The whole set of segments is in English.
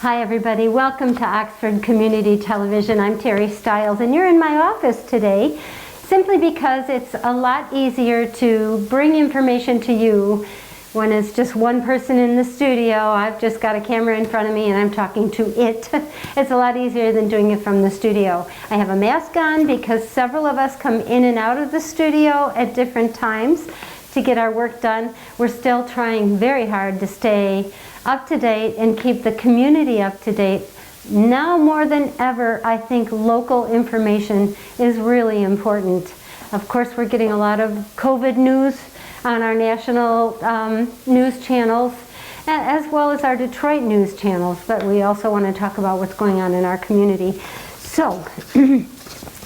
Hi everybody, welcome to Oxford Community Television. I'm Terry Stiles and you're in my office today simply because it's a lot easier to bring information to you when it's just one person in the studio. I've just got a camera in front of me and I'm talking to it. It's a lot easier than doing it from the studio. I have a mask on because several of us come in and out of the studio at different times to get our work done. We're still trying very hard to stay up to date and keep the community up to date. Now more than ever, I think local information is really important. Of course, we're getting a lot of COVID news on our national news channels, as well as our Detroit news channels, but we also want to talk about what's going on in our community. So,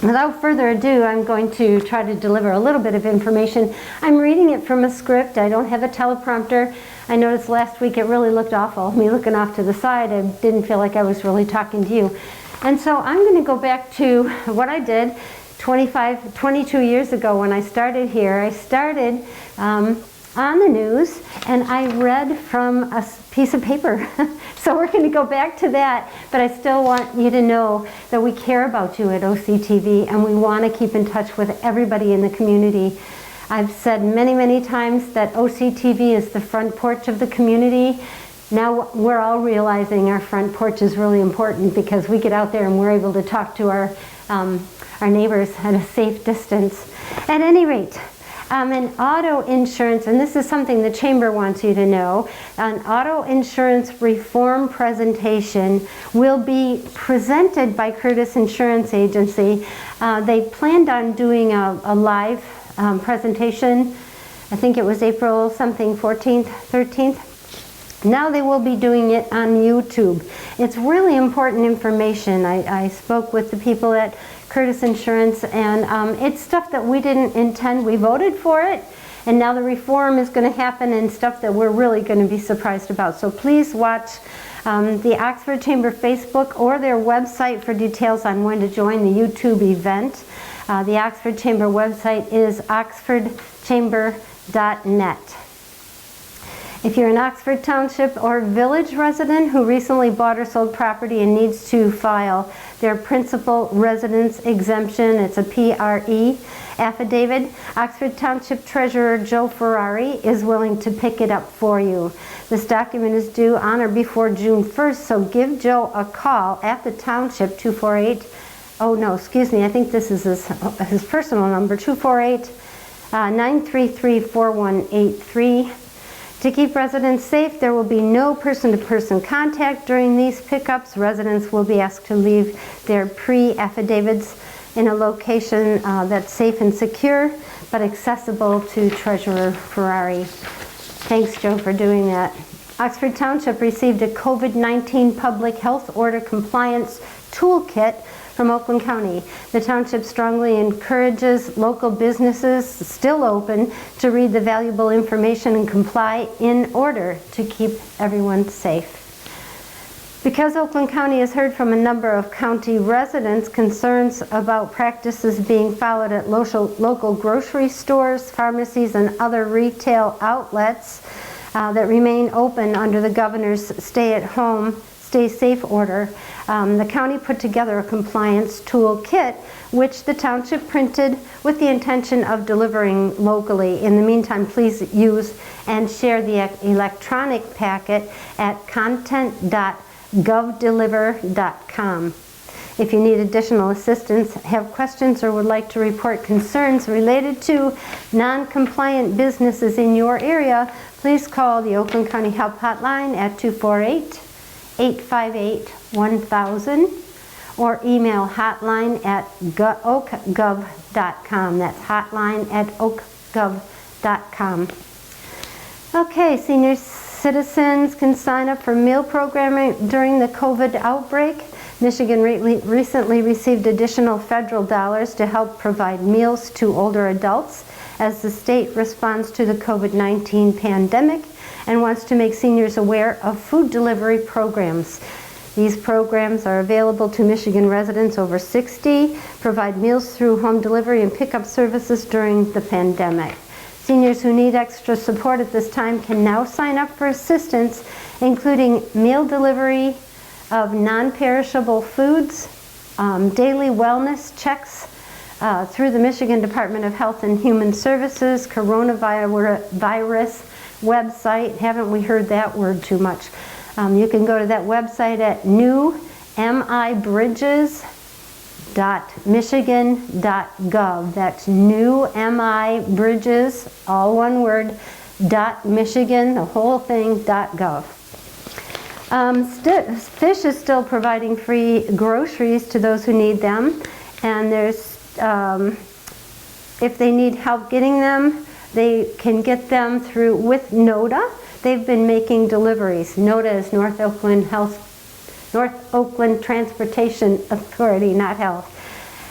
without further ado, I'm going to try to deliver a little bit of information. I'm reading it from a script. I don't have a teleprompter. I noticed last week it really looked awful, me looking off to the side. I didn't feel like I was really talking to you. And so I'm going to go back to what I did 22 years ago when I started here. I started on the news and I read from a piece of paper. So we're going to go back to that, but I still want you to know that we care about you at OCTV and we want to keep in touch with everybody in the community. I've said many, many times that OCTV is the front porch of the community. Now we're all realizing our front porch is really important because we get out there and we're able to talk to our neighbors at a safe distance. At any rate, an auto insurance, and this is something the Chamber wants you to know, an auto insurance reform presentation will be presented by Curtis Insurance Agency. They planned on doing a live presentation. I think it was April something 14th, 13th. Now they will be doing it on YouTube. It's really important information. I spoke with the people at Curtis Insurance and it's stuff that we didn't intend. We voted for it and now the reform is going to happen and stuff that we're really going to be surprised about. So please watch the Oxford Chamber Facebook or their website for details on when to join the YouTube event. The Oxford Chamber website is oxfordchamber.net. If you're an Oxford Township or Village resident who recently bought or sold property and needs to file their principal residence exemption, it's a PRE affidavit, Oxford Township Treasurer Joe Ferrari is willing to pick it up for you. This document is due on or before June 1st, so give Joe a call at the Township 248. Oh no, excuse me, I think this is his personal number, 248-933-4183. To keep residents safe, there will be no person-to-person contact during these pickups. Residents will be asked to leave their pre-affidavits in a location that's safe and secure, but accessible to Treasurer Ferrari. Thanks, Joe, for doing that. Oxford Township received a COVID-19 public health order compliance toolkit from Oakland County. The township strongly encourages local businesses still open to read the valuable information and comply in order to keep everyone safe. Because Oakland County has heard from a number of county residents concerns about practices being followed at local grocery stores, pharmacies, and other retail outlets that remain open under the governor's stay-at-home, stay-safe order, the county put together a compliance toolkit which the township printed with the intention of delivering locally. In the meantime, please use and share the electronic packet at content.govdeliver.com. If you need additional assistance, have questions, or would like to report concerns related to non-compliant businesses in your area, please call the Oakland County Help Hotline at 248-858-1000 or email hotline at oakgov.com. That's hotline at oakgov.com. Okay, senior citizens can sign up for meal programming during the COVID outbreak. Michigan recently received additional federal dollars to help provide meals to older adults as the state responds to the COVID-19 pandemic and wants to make seniors aware of food delivery programs. These programs are available to Michigan residents over 60, provide meals through home delivery and pickup services during the pandemic. Seniors who need extra support at this time can now sign up for assistance, including meal delivery, of non-perishable foods, daily wellness checks through the Michigan Department of Health and Human Services coronavirus website. Haven't we heard that word too much? You can go to that website at newmibridges.michigan.gov. That's newmibridges, all one word, .michigan, the whole thing, .gov. Fish is still providing free groceries to those who need them, and there's if they need help getting them, they can get them through with NODA. They've been making deliveries. NODA is North Oakland Transportation Authority, not health.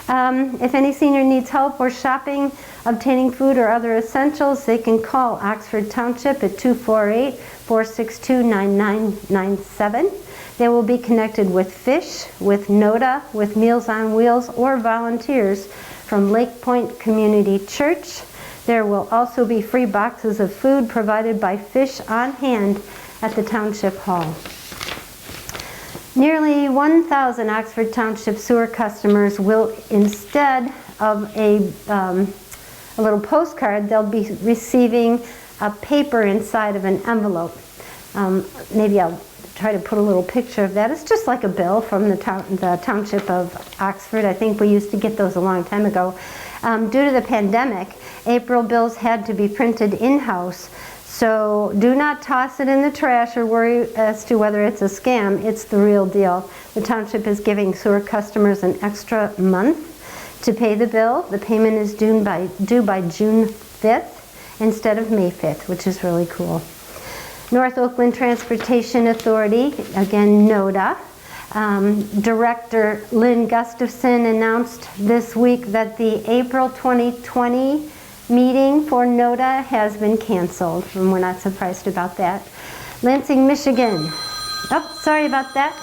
If any senior needs help or shopping, obtaining food or other essentials, they can call Oxford Township at 248-462-9997. They will be connected with Fish, with NODA, with Meals on Wheels, or volunteers from Lake Point Community Church. There will also be free boxes of food provided by Fish on hand at the Township Hall. Nearly 1,000 Oxford Township sewer customers will, instead of a little postcard, they'll be receiving a paper inside of an envelope. Maybe I'll try to put a little picture of that. It's just like a bill from the Township of Oxford. I think we used to get those a long time ago. Due to the pandemic, April bills had to be printed in-house. So do not toss it in the trash or worry as to whether it's a scam. It's the real deal. The Township is giving sewer customers an extra month to pay the bill. The payment is due by June 5th instead of May 5th, which is really cool. North Oakland Transportation Authority, again NODA, Director Lynn Gustafson announced this week that the April 2020 meeting for NODA has been canceled, and we're not surprised about that. Lansing, Michigan. Oh, sorry about that.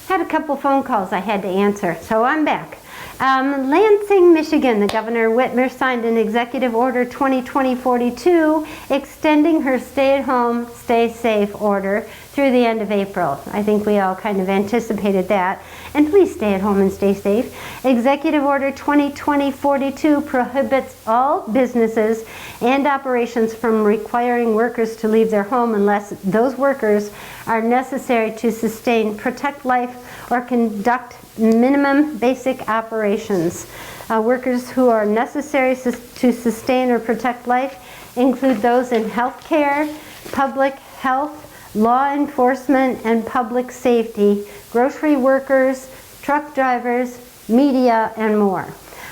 Had a couple phone calls I had to answer, so I'm back. Lansing, Michigan, the Governor Whitmer signed an Executive Order 2020-42 extending her stay-at-home, stay-safe order through the end of April. I think we all kind of anticipated that. And please stay at home and stay safe. Executive Order 2020-42 prohibits all businesses and operations from requiring workers to leave their home unless those workers are necessary to sustain, protect life, or conduct minimum basic operations. Workers who are necessary to sustain or protect life include those in healthcare, public health, law enforcement, and public safety, grocery workers, truck drivers, media, and more.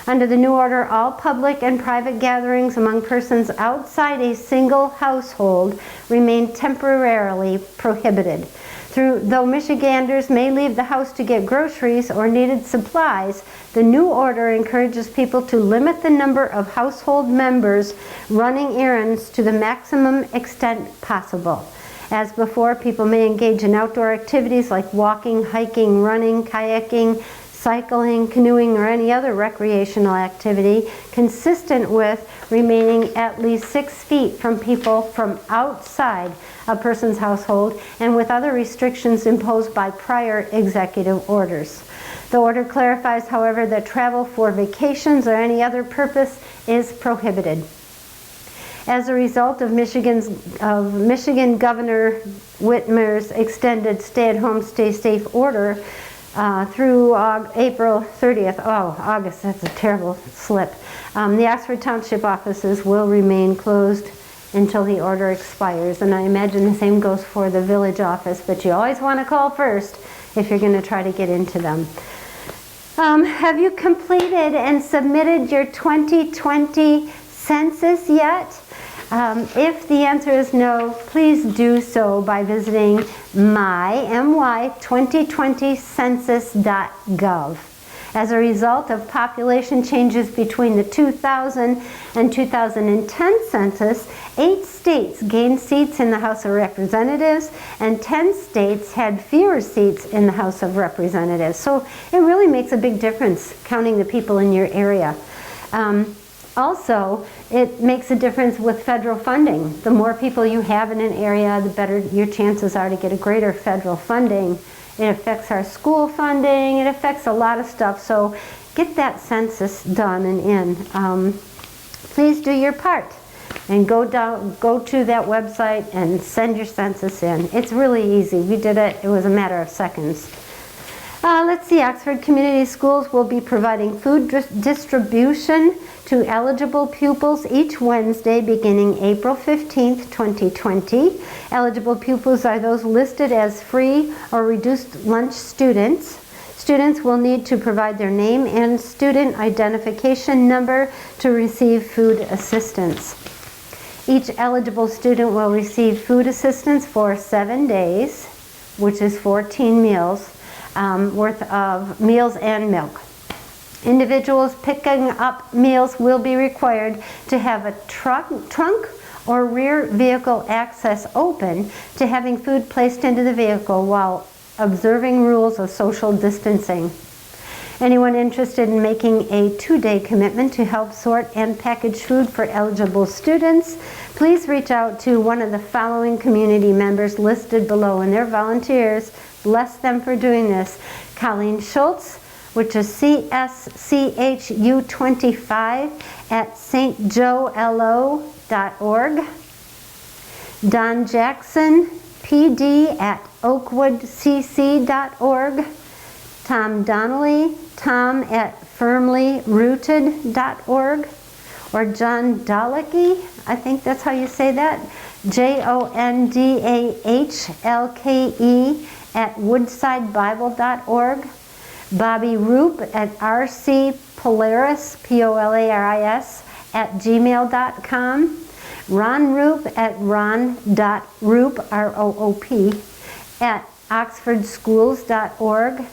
Under the new order, all public and private gatherings among persons outside a single household remain temporarily prohibited. Though Michiganders may leave the house to get groceries or needed supplies, the new order encourages people to limit the number of household members running errands to the maximum extent possible. As before, people may engage in outdoor activities like walking, hiking, running, kayaking, cycling, canoeing, or any other recreational activity consistent with remaining at least 6 feet from people from outside a person's household and with other restrictions imposed by prior executive orders. The order clarifies, however, that travel for vacations or any other purpose is prohibited. As a result of Michigan Governor Whitmer's extended stay-at-home, stay-safe order through April 30th, August, that's a terrible slip. The Oxford Township offices will remain closed until the order expires, and I imagine the same goes for the village office, but you always want to call first if you're going to try to get into them. Have you completed and submitted your 2020 census yet? If the answer is no, please do so by visiting my2020census.gov. As a result of population changes between the 2000 and 2010 census, 8 states gained seats in the House of Representatives and 10 states had fewer seats in the House of Representatives. So it really makes a big difference counting the people in your area. Also, it makes a difference with federal funding. The more people you have in an area, the better your chances are to get a greater federal funding It affects our school funding. It affects a lot of stuff. So get that census done and in. Please do your part and go to that website and send your census in. It's really easy. We did it. It was a matter of seconds. Let's see, Oxford Community Schools will be providing food distribution to eligible pupils each Wednesday beginning April 15th, 2020. Eligible pupils are those listed as free or reduced lunch students. Students will need to provide their name and student identification number to receive food assistance. Each eligible student will receive food assistance for 7 days, which is 14 meals. Worth of meals and milk. Individuals picking up meals will be required to have a trunk or rear vehicle access open to having food placed into the vehicle while observing rules of social distancing. Anyone interested in making a 2-day commitment to help sort and package food for eligible students, please reach out to one of the following community members listed below, and they're volunteers. Bless them for doing this. Colleen Schultz, which is CSCHU25 at stjoelo.org. Don Jackson, PD at oakwoodcc.org. Tom Donnelly, Tom at firmlyrooted.org. Or John Daleke, I think that's how you say that, JONDAHLKE at woodsidebible.org. Bobby Roop at rcpolaris, Polaris, at gmail.com. Ron Roop at ron.roop, ROOP, at oxfordschools.org.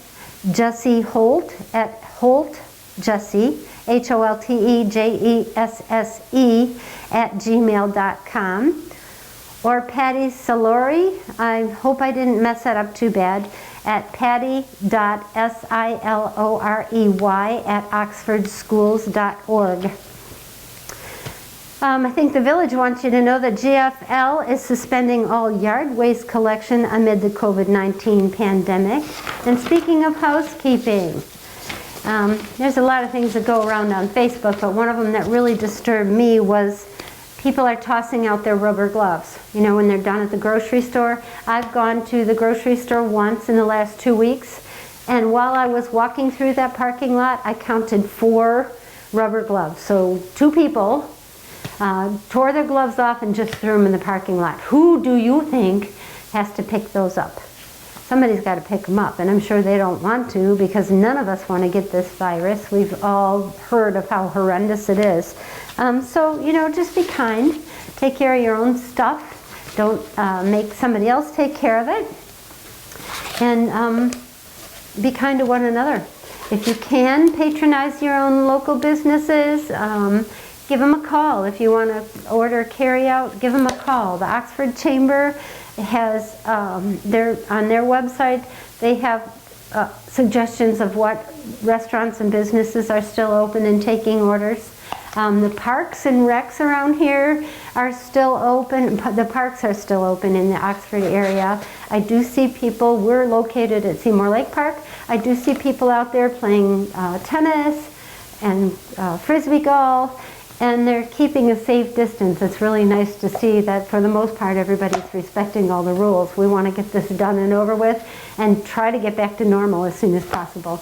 Jessie Holt at Holt, Jessie, HOLTEJESSE at gmail.com. Or Patty Salori, I hope I didn't mess that up too bad, at patty.silorey at oxfordschools.org. I think the village wants you to know that GFL is suspending all yard waste collection amid the COVID-19 pandemic. And speaking of housekeeping, there's a lot of things that go around on Facebook, but one of them that really disturbed me was people are tossing out their rubber gloves, you know, when they're done at the grocery store. I've gone to the grocery store once in the last 2 weeks, and while I was walking through that parking lot, I counted 4 rubber gloves. So 2 people tore their gloves off and just threw them in the parking lot. Who do you think has to pick those up? Somebody's got to pick them up, and I'm sure they don't want to because none of us want to get this virus. We've all heard of how horrendous it is. So, you know, just be kind. Take care of your own stuff. Don't make somebody else take care of it. And be kind to one another. If you can, patronize your own local businesses. Give them a call. If you want to order carry out, give them a call. The Oxford Chamber has, on their website, they have suggestions of what restaurants and businesses are still open and taking orders. The parks and recs around here are still open. The parks are still open in the Oxford area. I do see people, we're located at Seymour Lake Park. I do see people out there playing tennis and frisbee golf, and they're keeping a safe distance. It's really nice to see that for the most part everybody's respecting all the rules. We want to get this done and over with and try to get back to normal as soon as possible.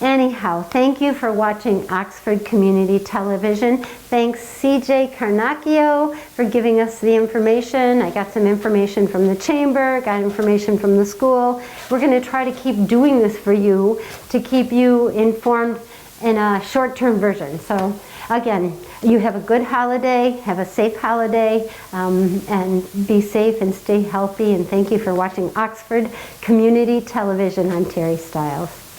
Anyhow, thank you for watching Oxford Community Television. Thanks CJ Carnacchio for giving us the information. I got some information from the chamber, got information from the school. We're going to try to keep doing this for you to keep you informed in a short-term version. So again, you have a good holiday, have a safe holiday, and be safe and stay healthy. And thank you for watching Oxford Community Television. I'm Terry Stiles.